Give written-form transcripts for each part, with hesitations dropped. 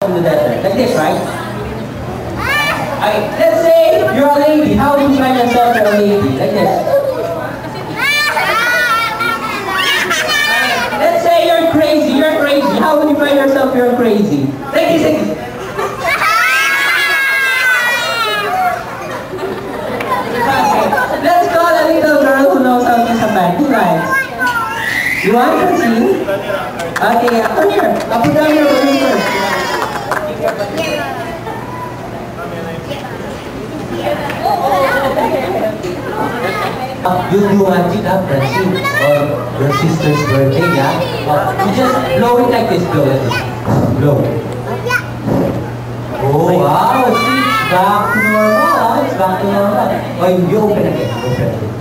from the desert. Like this, right? Okay, let's say you're a lady. How would you find yourself you're a lady? Like this. Let's say you're crazy. You're crazy. How would you find yourself you're crazy? Like this, like this. Let's call a little girl who knows how to use a pen. Who likes? You want to see? Okay, come here. Put down your balloon first. You do magic, Francine, or your sister's birthday, yeah? You just blow it like this, blow like this. Blow. Oh, wow, see, it's back to normal, it's back to normal. Oh, you open again, open again.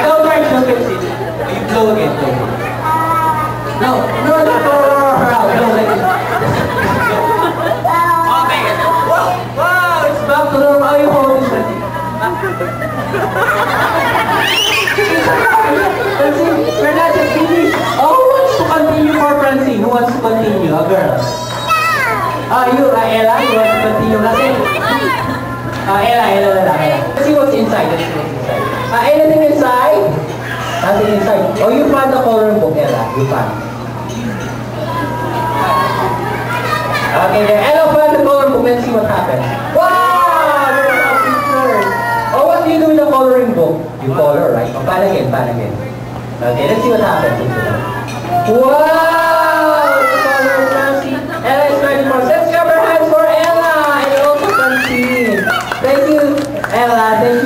Don't worry, don't get it. You blow again, blow again. No, no, no, no, blow like this. Okay. Wow, it's back to normal. How you hold this? We're not yet finished. Oh, who wants to continue for Francine? Who wants to continue? A girl. You, Ella, you want to continue natin? Ella. Let's see what's inside. Let's see what's inside. Anything inside? Nothing inside. Oh, you found the coloring book, Ella. You found. Okay, then Ella found the coloring book. Let's see what happens. Wow! There are pictures. Oh, what do you do with the coloring book? You color, right? Oh, pan again. Okay, let's see what happens. Wow! The color is Nancy. Ella is ready for. Let's clap our hands for Ella and also Francine. Thank you, Ella. Thank you.